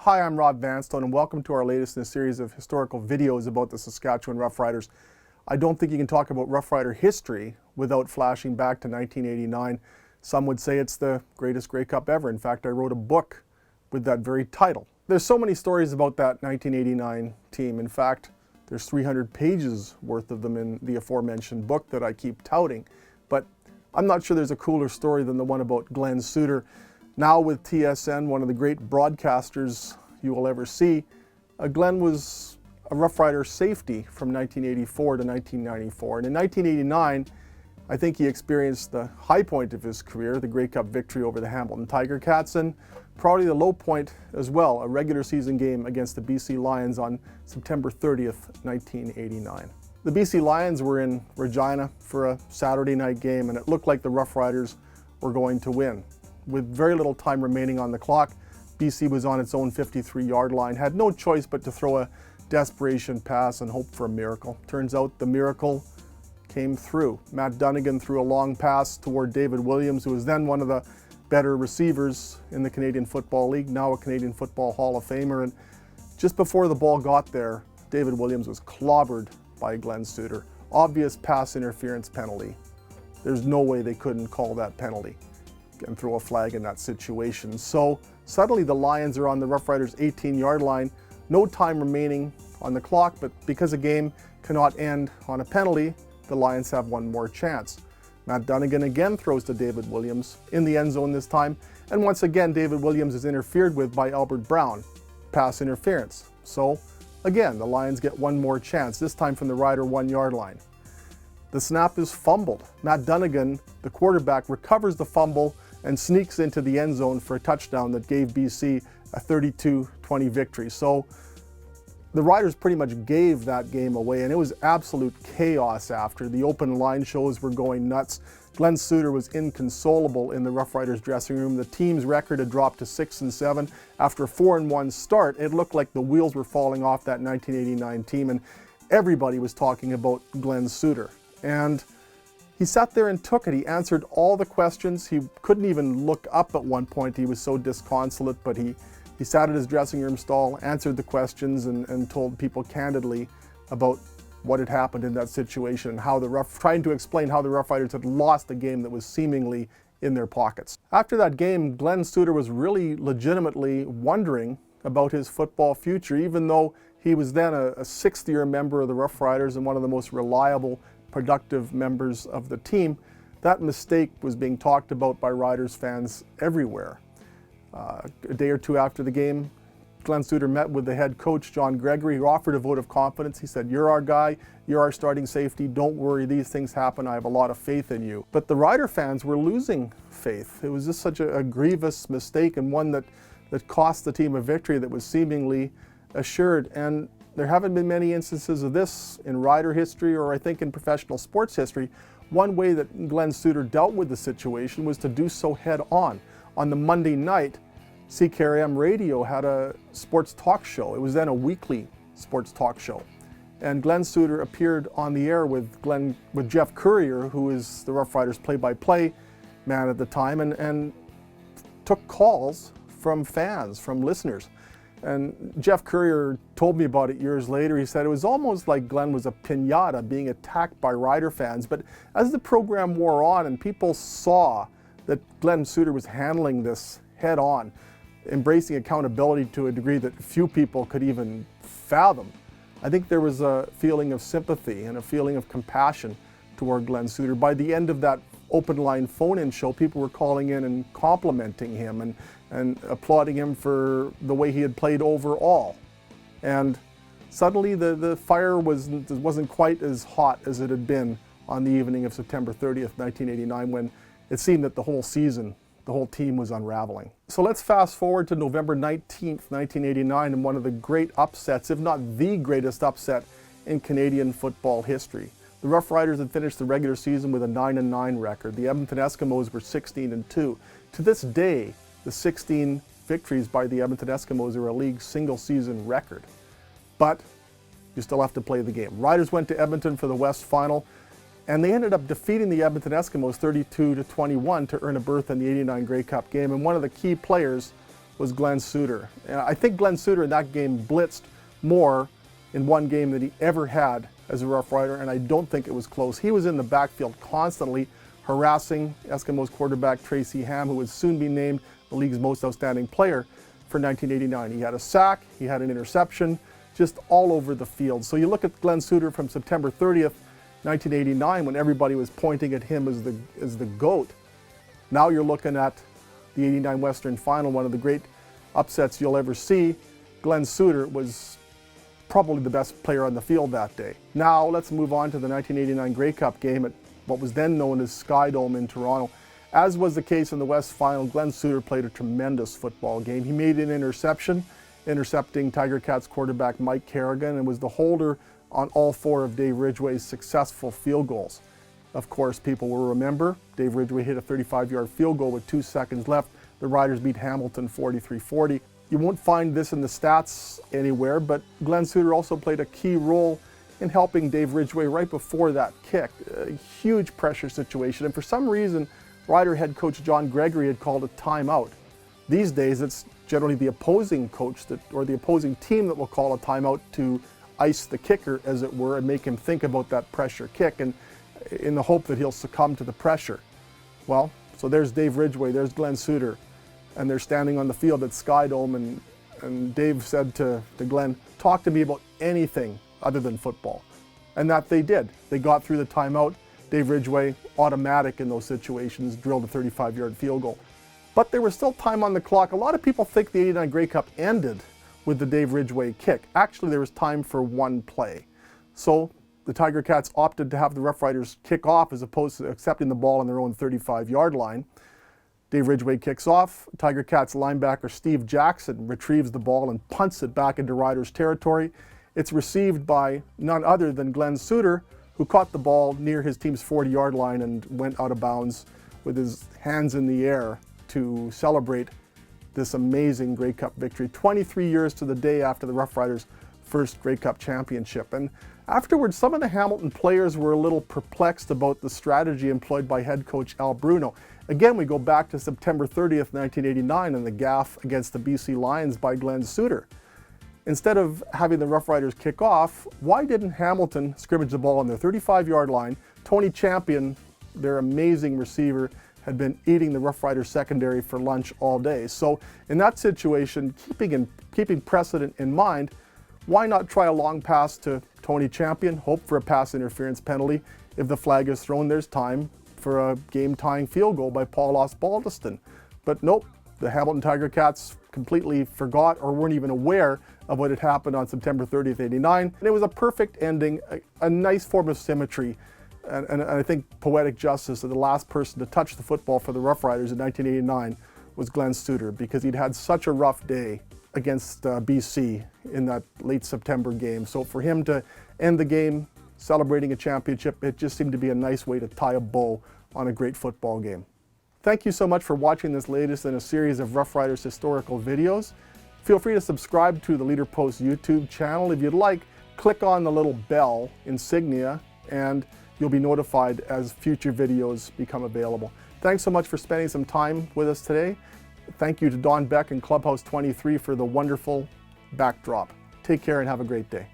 Hi, I'm Rob Vanstone, and welcome to our latest in a series of historical videos about the Saskatchewan-Roughriders. I don't think you can talk about Rough Rider history without flashing back to 1989. Some would say it's the greatest Grey Cup ever. In fact, I wrote a book with that very title. There's so many stories about that 1989 team. In fact, there's 300 pages worth of them in the aforementioned book that I keep touting. But I'm not sure there's a cooler story than the one about Glen Suitor. Now with TSN, one of the great broadcasters you will ever see, Glen was a Rough Rider safety from 1984 to 1994. And in 1989, I think he experienced the high point of his career, the Grey Cup victory over the Hamilton Tiger Cats, and probably the low point as well, a regular season game against the BC Lions on September 30th, 1989. The BC Lions were in Regina for a Saturday night game, and it looked like the Rough Riders were going to win. With very little time remaining on the clock, BC was on its own 53-yard line, had no choice but to throw a desperation pass and hope for a miracle. Turns out the miracle came through. Matt Dunnigan threw a long pass toward David Williams, who was then one of the better receivers in the Canadian Football League, now a Canadian Football Hall of Famer. And just before the ball got there, David Williams was clobbered by Glen Suitor. Obvious pass interference penalty. There's no way they couldn't call that penalty and throw a flag in that situation. So suddenly the Lions are on the Rough Riders' 18-yard line, no time remaining on the clock, but because a game cannot end on a penalty, the Lions have one more chance. Matt Dunnigan again throws to David Williams in the end zone this time, and once again David Williams is interfered with by Albert Brown. Pass interference. So again, the Lions get one more chance, this time from the Rider 1-yard line. The snap is fumbled. Matt Dunnigan, the quarterback, recovers the fumble and sneaks into the end zone for a touchdown that gave BC a 32-20 victory. So the Riders pretty much gave that game away, and it was absolute chaos after. The open line shows were going nuts. Glen Suitor was inconsolable in the Rough Riders dressing room. The team's record had dropped to 6-7. After a 4-1 start, it looked like the wheels were falling off that 1989 team, and everybody was talking about Glen Suitor. And he sat there and took it. He answered all the questions. He couldn't even look up at one point. He was so disconsolate, but he sat at his dressing room stall, answered the questions, and told people candidly about what had happened in that situation and how trying to explain how the Rough Riders had lost a game that was seemingly in their pockets. After that game, Glen Suitor was really legitimately wondering about his football future, even though he was then a sixth-year member of the Rough Riders and one of the most reliable, productive members of the team. That mistake was being talked about by Riders fans everywhere. A day or two after the game, Glen Suitor met with the head coach, John Gregory, who offered a vote of confidence. He said, "You're our guy, you're our starting safety, don't worry, these things happen, I have a lot of faith in you." But the Rider fans were losing faith. It was just such a grievous mistake, and one that cost the team a victory that was seemingly assured. And there haven't been many instances of this in Rider history, or I think in professional sports history. One way that Glen Suitor dealt with the situation was to do so head on. On the Monday night, CKRM Radio had a sports talk show. It was then a weekly sports talk show. And Glen Suitor appeared on the air with Jeff Courier, who is the Rough Riders play-by-play man at the time, and took calls from fans, from listeners. And Jeff Courier told me about it years later. He said it was almost like Glen was a piñata being attacked by Rider fans. But as the program wore on and people saw that Glen Suitor was handling this head on, embracing accountability to a degree that few people could even fathom, I think there was a feeling of sympathy and a feeling of compassion toward Glen Suitor. By the end of that open line phone-in show, people were calling in and complimenting him and applauding him for the way he had played overall. And suddenly the fire wasn't quite as hot as it had been on the evening of September 30th, 1989, when it seemed that the whole season, the whole team was unraveling. So let's fast forward to November 19th, 1989, and one of the great upsets, if not the greatest upset in Canadian football history. The Rough Riders had finished the regular season with a 9-9 record. The Edmonton Eskimos were 16-2. To this day, the 16 victories by the Edmonton Eskimos are a league single-season record. But you still have to play the game. Riders went to Edmonton for the West Final, and they ended up defeating the Edmonton Eskimos 32-21 to earn a berth in the '89 Grey Cup game. And one of the key players was Glen Suitor. And I think Glen Suitor in that game blitzed more in one game than he ever had as a Rough Rider, and I don't think it was close. He was in the backfield constantly harassing Eskimos quarterback Tracy Ham, who would soon be named the league's most outstanding player for 1989. He had a sack, he had an interception, just all over the field. So you look at Glen Suitor from September 30th, 1989, when everybody was pointing at him as the GOAT. Now you're looking at the 89 Western Final, one of the great upsets you'll ever see. Glen Suitor was probably the best player on the field that day. Now let's move on to the 1989 Grey Cup game at what was then known as Sky Dome in Toronto. As was the case in the West Final, Glen Suitor played a tremendous football game. He made an interception, intercepting Tiger Cats quarterback Mike Kerrigan, and was the holder on all 4 of Dave Ridgway's successful field goals. Of course, people will remember, Dave Ridgway hit a 35-yard field goal with 2 seconds left. The Riders beat Hamilton 43-40. You won't find this in the stats anywhere, but Glen Suitor also played a key role in helping Dave Ridgway right before that kick. A huge pressure situation, and for some reason, Rider head coach John Gregory had called a timeout. These days, it's generally the opposing coach or the opposing team that will call a timeout to ice the kicker, as it were, and make him think about that pressure kick, and in the hope that he'll succumb to the pressure. Well, so there's Dave Ridgway, there's Glen Suitor, and they're standing on the field at Sky Dome, and Dave said to Glen, "Talk to me about anything other than football." And that they did. They got through the timeout. Dave Ridgway, automatic in those situations, drilled a 35-yard field goal. But there was still time on the clock. A lot of people think the 89 Grey Cup ended with the Dave Ridgway kick. Actually, there was time for one play. So the Tiger Cats opted to have the Rough Riders kick off as opposed to accepting the ball on their own 35-yard line. Dave Ridgway kicks off. Tiger Cats linebacker Steve Jackson retrieves the ball and punts it back into Riders territory. It's received by none other than Glen Suitor, who caught the ball near his team's 40-yard line and went out of bounds with his hands in the air to celebrate this amazing Grey Cup victory, 23 years to the day after the Rough Riders' first Grey Cup championship. And afterwards, some of the Hamilton players were a little perplexed about the strategy employed by head coach Al Bruno. Again, we go back to September 30th, 1989, and the gaffe against the BC Lions by Glen Suitor. Instead of having the Rough Riders kick off, why didn't Hamilton scrimmage the ball on their 35-yard line? Tony Champion, their amazing receiver, had been eating the Rough Riders secondary for lunch all day. So in that situation, keeping precedent in mind, why not try a long pass to Tony Champion, hope for a pass interference penalty? If the flag is thrown, there's time for a game-tying field goal by Paul Osbaldiston. But nope, the Hamilton Tiger Cats completely forgot or weren't even aware of what had happened on September 30th, 89. And it was a perfect ending, a nice form of symmetry, and I think poetic justice that the last person to touch the football for the Rough Riders in 1989 was Glen Suitor, because he'd had such a rough day against BC in that late September game. So for him to end the game celebrating a championship, it just seemed to be a nice way to tie a bow on a great football game. Thank you so much for watching this latest in a series of Rough Riders historical videos. Feel free to subscribe to the Leader Post YouTube channel. If you'd like, click on the little bell insignia and you'll be notified as future videos become available. Thanks so much for spending some time with us today. Thank you to Don Beck and Clubhouse 23 for the wonderful backdrop. Take care and have a great day.